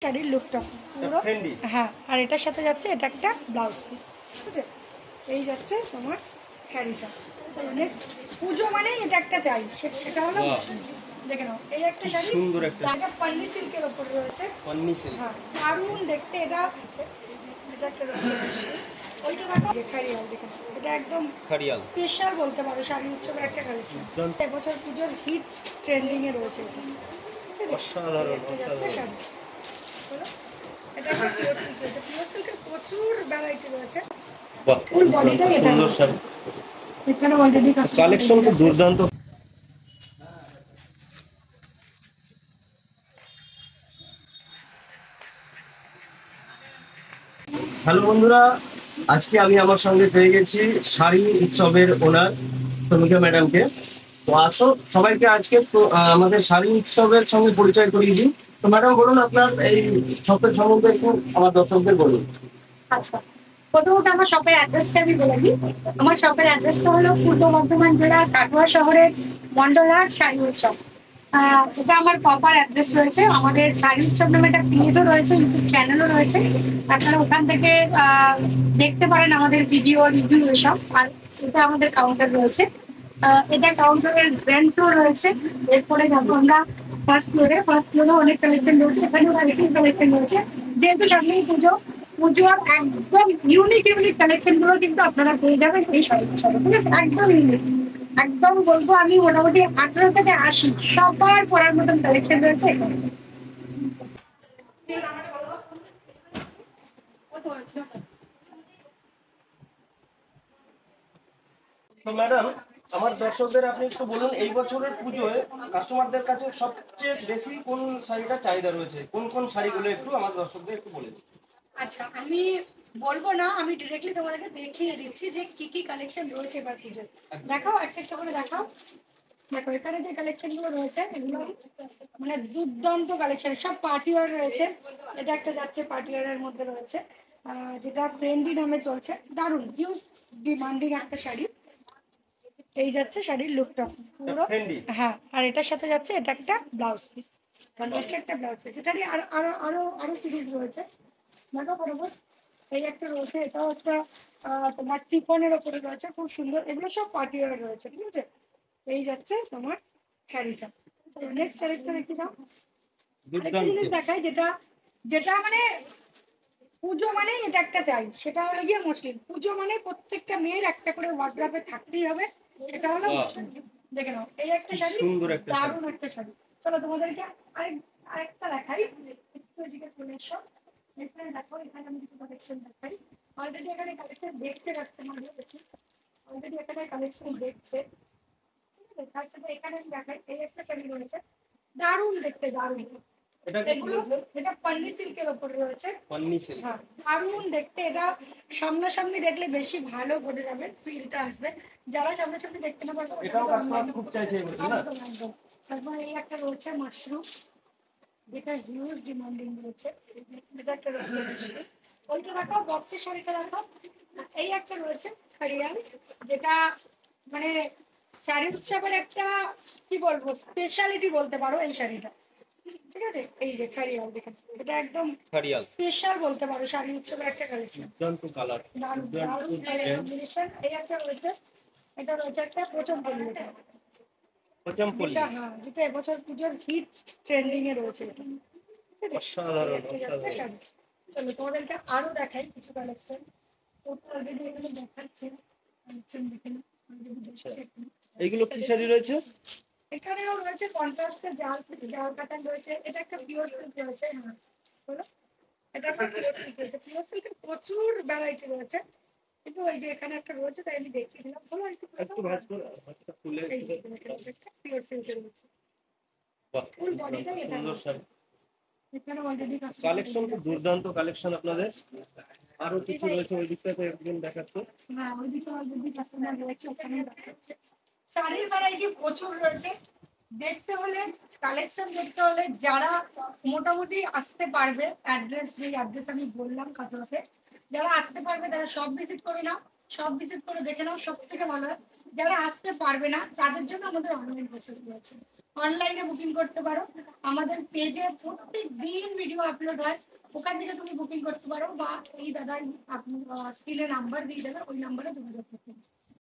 শাড়ির লুকটা পুরো হ্যাঁ, আর এটার সাথে যাচ্ছে এটা একটা ব্লাউজ পিস, ঠিক আছে? এই যাচ্ছে তোমার শাড়িটা। চলো নেক্সট, পুজো মানেই এটা একটা চাই, সেটা হলো দেখে নাও। এই একটা শাড়ি সুন্দর, একটা পান্নি সিল্কের ওপর রয়েছে, পান্নি সিল্ক, হ্যাঁ দারুণ দেখতে। এটা আছে, এটা একটা রয়েছে ওইটা দেখো যে খাড়িয়াল, দেখে নাও এটা একদম খাড়িয়াল স্পেশাল বলতে পারো, শাড়ি উৎসবের একটা কালেকশন। এবছর পুজোর হিট ট্রেন্ডিং এ রয়েছে এটা, ঠিক আছে? অসাধারণ একটা যাচ্ছে শাড়ি। এটা একটা পিওর সিল্ক রয়েছে, পিওর সিল্কের প্রচুর ভ্যারাইটি রয়েছে। ফুল বডিটাই এটা রয়েছে। এখানে অলরেডি কালেকশন খুব দুর্দান্ত। হ্যালো বন্ধুরা, আজকে আমি আমার সঙ্গে পেয়ে গেছি শাড়ি উৎসবের ওনার তনুজা ম্যাডামকে। তো আসো সবাইকে আজকে আমাদের শাড়ি উৎসবের সঙ্গে পরিচয় করিয়ে দিই। তো ম্যাডাম বলুন আপনার এই শপের সম্বন্ধে একটু আমার দর্শকদের বলুন। আচ্ছা, প্রথমত আমার শপের অ্যাড্রেসটা আমি বলে দিই। আমার শপের অ্যাড্রেসটা হলো পূর্ব বর্ধমান জেলা কাটোয়া শহরের মন্ডলহাট শাড়ি উৎসব। এটা আমার প্রপার অ্যাড্রেস রয়েছে। আমাদের শাড়ি উৎসব নামে একটা পেজও রয়েছে, ইউটিউব চ্যানেলও রয়েছে। আপনারা ওখান থেকে দেখতে পারেন আমাদের ভিডিও রিভিউ এসব। আর এটা আমাদের কাউন্টার রয়েছে, এটা কাউন্টারের গ্র্যান্ড ফ্লোর রয়েছে। এরপরে যাবো আমরা ফার্স্ট ফ্লোরে অনেক কালেকশন রয়েছে, এখানেও কালেকশন রয়েছে। যেহেতু সামনেই পুজো, পুজোর একদম ইউনিক কালেকশন গুলো কিন্তু আপনারা পেয়ে যাবেন এই শাড়ি উৎসবে, ঠিক আছে? একদম ইউনিক, একদম বলবো আমি মোটামুটি 18 থেকে 80 সবার পরার মতন কালেকশন রয়েছে এখানে। তো ম্যাডাম, আমার দর্শকদের আপনি একটু বলুন এই বছরের পুজোয় কাস্টমারদের কাছে সবচেয়ে বেশি কোন শাড়িটা চাহিদা রয়েছে, কোন কোন শাড়িগুলো একটু আমার দর্শকদের একটু বলে দিন। আচ্ছা, আমি বলবো না, আমি ডিরেক্টলি তোমাদেরকে দেখিয়ে দিচ্ছি যে কি কি কালেকশন রয়েছে এবার পুজোয়। দেখাও, একটা করে দেখাও। দেখো এখানে যে কালেকশন গুলো রয়েছে এগুলো মানে দুর্দান্ত কালেকশন, সব পার্টি ওয়্যার রয়েছে। এটা একটা যাচ্ছে পার্টি ওয়্যারের মধ্যে রয়েছে, যেটা ফ্রেন্ডলি নামে চলছে। দারুণ হিউজ ডিমান্ডিং একটা শাড়ি। এই যাচ্ছে শাড়ির লুকটা পুরো হ্যাঁ, আর এটার সাথে যাচ্ছে এটা একটা ব্লাউজ পিস, কন্ট্রাস্টে একটা ব্লাউজ পিস। এটারই আরো আরো আরো আরো সিরিজ রয়েছে। দেখো বরাবর এই একটা রয়েছে, এটাও একটা তোমার সিফনের ওপরে রয়েছে, খুব সুন্দর। এগুলো সব পার্টি ওয়্যার রয়েছে, ঠিক আছে? এই যাচ্ছে তোমার শাড়িটা। চলো নেক্সট আরেকটা দেখি দাও। আরেকটা জিনিস দেখাই, যেটা যেটা মানে পুজো মানে এটা একটা চাই, সেটা হলো গিয়ে মসলিন। পুজো মানে প্রত্যেকটা মেয়ের একটা করে ওয়ার্ড্রপে থাকতেই হবে, সেটা হলো মসলিন। দেখে নাও এই একটা শাড়ি, দারুণ একটা শাড়ি। চলো তোমাদেরকে আরেকটা দেখাই, একটু এদিকে চলে এসো। এখানে দেখো, এখানে আমি কিছু কালেকশন দেখাই। অলরেডি এখানে কালেকশন দেখছে কাস্টমার, দেখি অলরেডি এখানে কালেকশন দেখছে, ঠিক আছে? তার সাথে এখানে আমি দেখাই, এই একটা শাড়ি রয়েছে, দারুণ দেখতে, দারুণ। এটা পান্নি সিল্কের ওপর রয়েছে, পান্নি সিল্ক, হ্যাঁ দারুণ দেখতে। এটা সামনাসামনি দেখলে বেশি ভালো বোঝা যাবে, ফিলটা আসবে। যারা সামনাসামনি দেখতে না পারবে এটাও কাস্টমার খুব চাইছে না। তারপর এই একটা রয়েছে মাশরুম, যেটা হিউজ ডিমান্ডিং রয়েছে। এটা একটা রয়েছে, ওইটা দেখো বক্সের শাড়িটা দেখো। এই একটা রয়েছে খাড়িয়াল, যেটা মানে শাড়ি উৎসবের একটা কি বলবো স্পেশালিটি বলতে পারো এই শাড়িটা, ঠিক আছে? এই যে খাড়িয়াল, দেখেন এটা একদম খাড়িয়াল স্পেশাল বলতে পারো, শাড়ি উৎসবের একটা কালেকশন। দুর্দান্ত কালার, দারুণ কালার কম্বিনেশন। এই একটা রয়েছে, এটা রয়েছে একটা পোচমপল্লি, যেটা হ্যাঁ, যেটা এবছর পুজোর হিট ট্রেন্ডিং এ রয়েছে এটা, ঠিক আছে? অসাধারণ, অসাধারণ। চলো তোমাদেরকে আরো দেখাই কিছু কালেকশন। অলরেডি এখানে দেখাচ্ছে কালেকশন, দেখে নাও অলরেডি দেখাচ্ছে। এইগুলো কি শাড়ি রয়েছে? এখানেও রয়েছে কন্ট্রাস্টে জাল জাল প্যাটার্ন রয়েছে, এটা একটা পিওর সিল্ক রয়েছে, হ্যাঁ বলো। এটা একটা পিওর সিল্ক রয়েছে, পিওর সিল্কের প্রচুর ভ্যারাইটি রয়েছে। কিন্তু ওই যে এখানে একটা রয়েছে, তাই আমি দেখিয়ে দিলাম। বলো একটু ভাঁজ করে খুলে, এই যে একটা পিওর সিল্কের রয়েছে, ফুল বডিটাই এটা রয়েছে। এখানে অলরেডি কালেকশন খুব দুর্দান্ত কালেকশন আপনাদের। আরো কিছু রয়েছে ওই দিকটাতে একজন দেখাচ্ছে, হ্যাঁ ওই দিকে অলরেডি কাস্টমার রয়েছে, ওখানে দেখাচ্ছে। শাড়ির ভ্যারাইটি প্রচুর রয়েছে। দেখতে হলে, কালেকশন দেখতে হলে যারা মোটামুটি আসতে পারবে, অ্যাড্রেস যেই অ্যাড্রেস আমি বললাম কাটোয়াতে, যারা আসতে পারবে তারা সব ভিজিট করে নাও। সব ভিজিট করে দেখে নাও, সব থেকে ভালো হয়। যারা আসতে পারবে না তাদের জন্য আমাদের অনলাইন প্রসেস রয়েছে, অনলাইনে বুকিং করতে পারো। আমাদের পেজে প্রত্যেক দিন ভিডিও আপলোড হয়, ওখান থেকে তুমি বুকিং করতে পারো, বা এই দাদা আপনি স্ক্রিনে নাম্বার দিয়ে দেবে, ওই নাম্বারে যোগাযোগ করতে পারো।